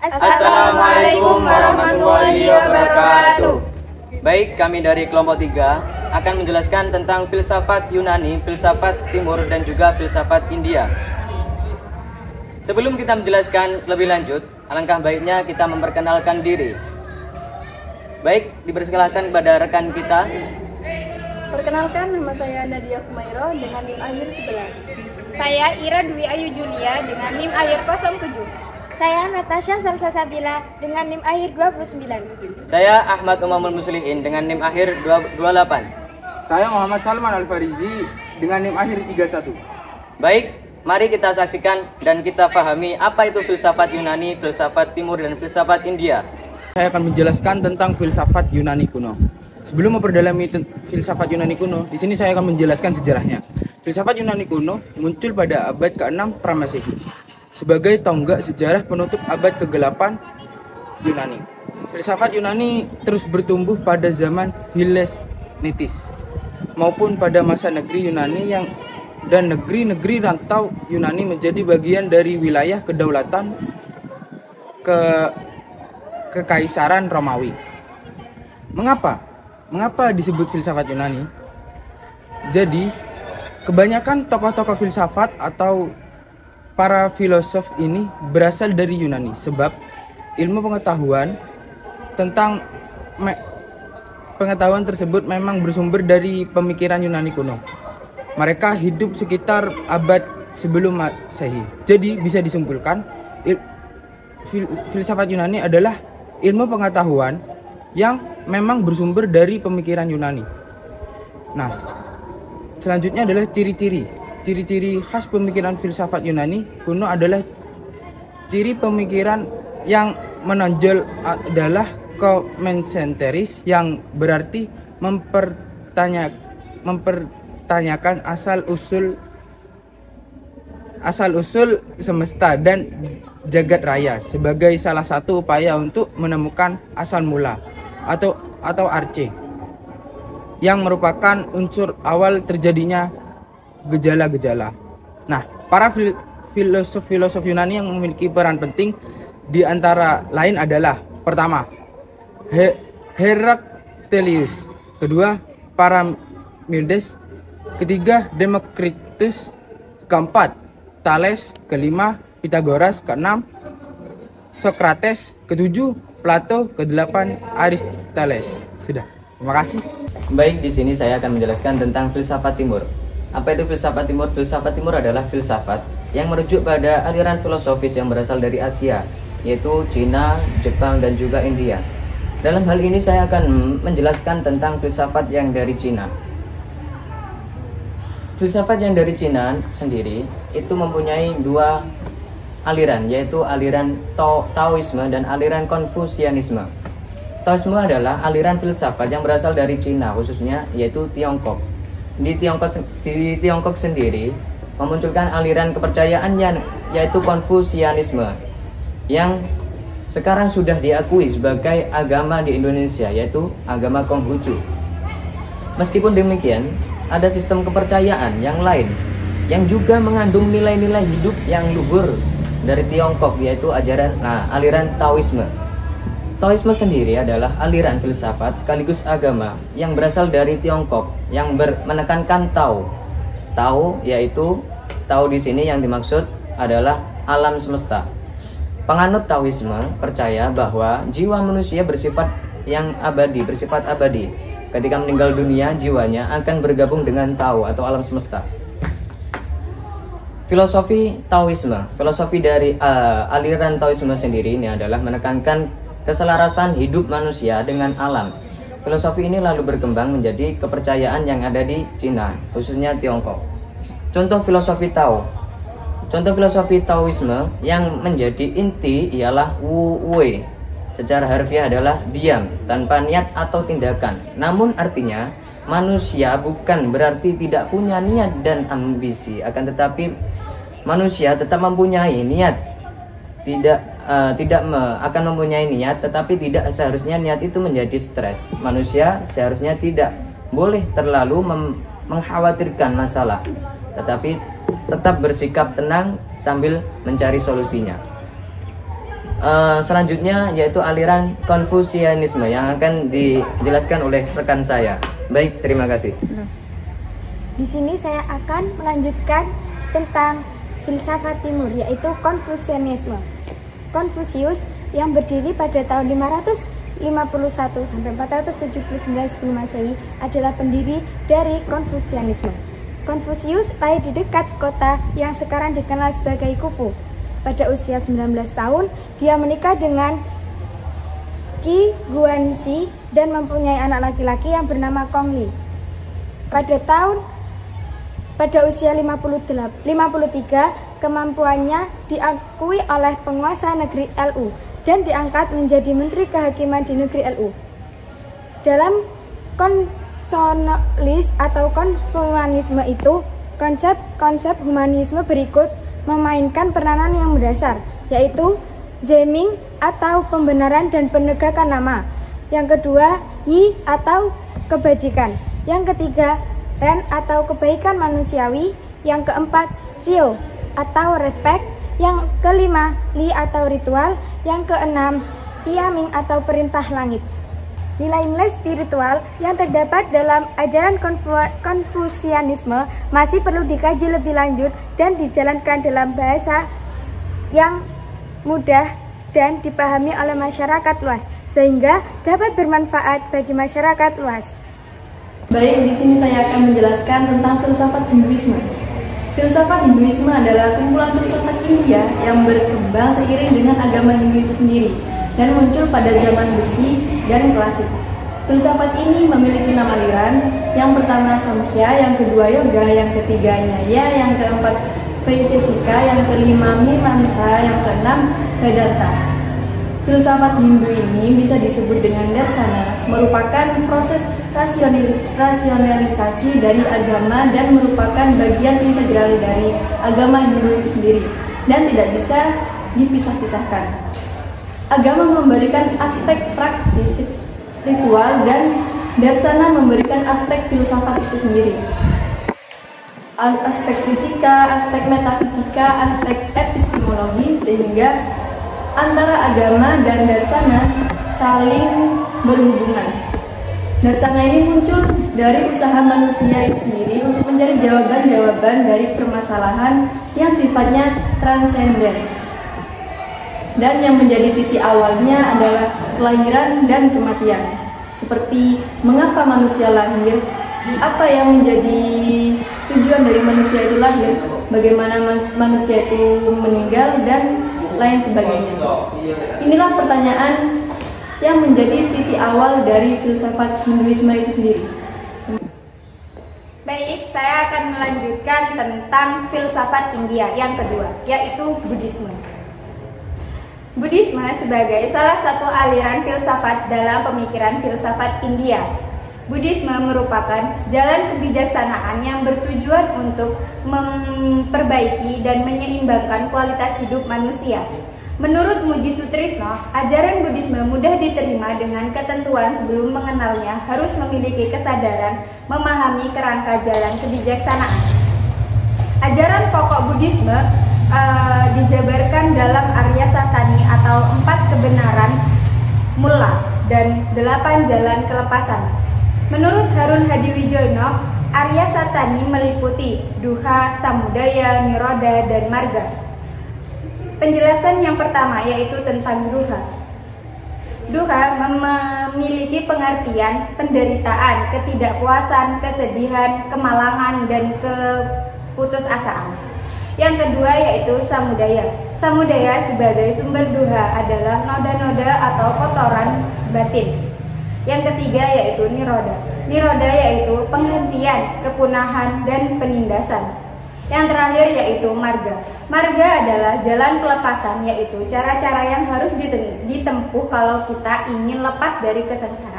Assalamualaikum warahmatullahi wabarakatuh. Baik, kami dari kelompok 3 akan menjelaskan tentang filsafat Yunani, filsafat Timur, dan juga filsafat India. Sebelum kita menjelaskan lebih lanjut, alangkah baiknya kita memperkenalkan diri. Baik, dipersilahkan kepada rekan kita. Perkenalkan, nama saya Nadia Kumairo dengan NIM akhir 11. Saya Ira Dwi Ayu Julia dengan NIM akhir 07. Saya Natasha Salsa Sabila dengan NIM akhir 29. Saya Ahmad Umamul Muslihin dengan NIM akhir 28. Saya Muhammad Salman Al-Farizi dengan NIM akhir 31. Baik, mari kita saksikan dan kita pahami apa itu filsafat Yunani, filsafat Timur, dan filsafat India. Saya akan menjelaskan tentang filsafat Yunani kuno. Sebelum memperdalami filsafat Yunani kuno, di sini saya akan menjelaskan sejarahnya. Filsafat Yunani kuno muncul pada abad ke-6 Pramasehi sebagai tonggak sejarah penutup abad ke-8 Yunani. Filsafat Yunani terus bertumbuh pada zaman Hellenitis maupun pada masa negeri Yunani dan negeri-negeri rantau Yunani menjadi bagian dari wilayah kedaulatan Kekaisaran Romawi. Mengapa disebut filsafat Yunani? Jadi, kebanyakan tokoh-tokoh filsafat atau para filosof ini berasal dari Yunani, sebab ilmu pengetahuan pengetahuan tersebut memang bersumber dari pemikiran Yunani kuno. Mereka hidup sekitar abad sebelum Masehi. Jadi bisa disimpulkan filsafat Yunani adalah ilmu pengetahuan yang memang bersumber dari pemikiran Yunani. Nah, selanjutnya adalah ciri-ciri khas pemikiran filsafat Yunani kuno adalah ciri pemikiran yang menonjol adalah komensentris, yang berarti mempertanyakan asal usul semesta dan jagat raya sebagai salah satu upaya untuk menemukan asal mula atau arche, yang merupakan unsur awal terjadinya gejala-gejala. Nah, para filosof Yunani yang memiliki peran penting di antara lain adalah: pertama, Heraklius; kedua, Parmenides; ketiga, Demokritus; keempat, Thales; kelima, Pythagoras; keenam, Socrates; ketujuh, Plato; kedelapan, Aristoteles. Sudah. Terima kasih. Baik, di sini saya akan menjelaskan tentang filsafat Timur. Apa itu filsafat Timur? Filsafat Timur adalah filsafat yang merujuk pada aliran filosofis yang berasal dari Asia, yaitu Cina, Jepang, dan juga India. Dalam hal ini saya akan menjelaskan tentang filsafat yang dari Cina. Filsafat yang dari Cina sendiri itu mempunyai dua aliran, yaitu aliran Taoisme dan aliran Konfusianisme. Taoisme adalah aliran filsafat yang berasal dari Cina, khususnya yaitu Tiongkok. Di Tiongkok sendiri memunculkan aliran kepercayaan yaitu Konfusianisme, yang sekarang sudah diakui sebagai agama di Indonesia, yaitu agama Konghucu. Meskipun demikian, ada sistem kepercayaan yang lain yang juga mengandung nilai-nilai hidup yang luhur dari Tiongkok, yaitu aliran Taoisme. Taoisme sendiri adalah aliran filsafat sekaligus agama yang berasal dari Tiongkok yang menekankan Tao. Tao yaitu di sini yang dimaksud adalah alam semesta. Penganut Taoisme percaya bahwa jiwa manusia bersifat abadi. Ketika meninggal dunia, jiwanya akan bergabung dengan Tao atau alam semesta. Filosofi dari aliran Taoisme sendiri ini adalah menekankan keselarasan hidup manusia dengan alam. Filosofi ini lalu berkembang menjadi kepercayaan yang ada di Cina, khususnya Tiongkok. Contoh filosofi Taoisme yang menjadi inti ialah Wu Wei. Secara harfiah adalah diam, tanpa niat atau tindakan. Namun artinya, manusia bukan berarti tidak punya niat dan ambisi, akan tetapi manusia tetap mempunyai niat, akan mempunyai niat, tetapi tidak seharusnya niat itu menjadi stres. Manusia seharusnya tidak boleh terlalu mengkhawatirkan masalah, tetapi tetap bersikap tenang sambil mencari solusinya. Selanjutnya yaitu aliran Konfusianisme yang akan dijelaskan oleh rekan saya. Baik, terima kasih. Di sini saya akan melanjutkan tentang filsafat timur, yaitu Konfusianisme. Konfusius yang berdiri pada tahun 551 sampai 479 sebelum Masehi adalah pendiri dari Konfusianisme. Konfusius lahir di dekat kota yang sekarang dikenal sebagai Khufu. Pada usia 19 tahun, dia menikah dengan Qi Guanxi dan mempunyai anak laki-laki yang bernama Kong Li. Pada usia 53, kemampuannya diakui oleh penguasa negeri Lu dan diangkat menjadi Menteri Kehakiman di negeri Lu. Dalam konsonalis atau konfusianisme itu, konsep humanisme berikut memainkan peranan yang mendasar, yaitu zeming atau pembenaran dan penegakan nama. Yang kedua, yi atau kebajikan. Yang ketiga, ren atau kebaikan manusiawi. Yang keempat, sio atau respect. Yang kelima, li atau ritual. Yang keenam, tiaming atau perintah langit. Nilai-nilai spiritual yang terdapat dalam ajaran Konfusianisme masih perlu dikaji lebih lanjut dan dijalankan dalam bahasa yang mudah dan dipahami oleh masyarakat luas, sehingga dapat bermanfaat bagi masyarakat luas. Baik, di sini saya akan menjelaskan tentang filsafat Hinduisme. Filsafat Hinduisme adalah kumpulan filsafat India yang berkembang seiring dengan agama Hindu itu sendiri dan muncul pada zaman besi dan klasik. Filsafat ini memiliki 6 aliran. Yang pertama Samkhya, yang kedua Yoga, yang ketiga Nyaya, yang keempat Vaisesika, yang kelima Mimamsa, yang keenam Vedanta. Filsafat Hindu ini bisa disebut dengan darsana, merupakan proses rasionalisasi dari agama dan merupakan bagian integral dari agama Hindu itu sendiri dan tidak bisa dipisah-pisahkan. Agama memberikan aspek praktis, ritual, dan darsana memberikan aspek filsafat itu sendiri. Aspek fisika, aspek metafisika, aspek epistemologi, sehingga antara agama dan darsana saling berhubungan. Darsana ini muncul dari usaha manusia itu sendiri untuk mencari jawaban-jawaban dari permasalahan yang sifatnya transenden. Dan yang menjadi titik awalnya adalah kelahiran dan kematian. Seperti mengapa manusia lahir, apa yang menjadi tujuan dari manusia itu lahir, bagaimana manusia itu meninggal, dan lain sebagainya. Inilah pertanyaan yang menjadi titik awal dari filsafat Hinduisme itu sendiri. Baik, saya akan melanjutkan tentang filsafat India yang kedua, yaitu Buddhisme. Buddhisme sebagai salah satu aliran filsafat dalam pemikiran filsafat India. Buddhisme merupakan jalan kebijaksanaan yang bertujuan untuk memperbaiki dan menyeimbangkan kualitas hidup manusia. Menurut Muji Sutrisno, ajaran Buddhisme mudah diterima dengan ketentuan sebelum mengenalnya harus memiliki kesadaran memahami kerangka jalan kebijaksanaan. Ajaran pokok Buddhisme dijabarkan dalam Arya Satani atau 4 kebenaran mula dan 8 jalan kelepasan. Menurut Harun Hadiwijono, Arya Satani meliputi duha, samudaya, niroda, dan marga. Penjelasan yang pertama yaitu tentang duha. Duha memiliki pengertian penderitaan, ketidakpuasan, kesedihan, kemalangan, dan keputusasaan. Yang kedua yaitu samudaya. Samudaya sebagai sumber duha adalah noda-noda atau kotoran batin. Yang ketiga yaitu niroda. Niroda yaitu penghentian, kepunahan, dan penindasan. Yang terakhir yaitu marga. Marga adalah jalan kelepasan, yaitu cara-cara yang harus ditempuh kalau kita ingin lepas dari kesengsaraan.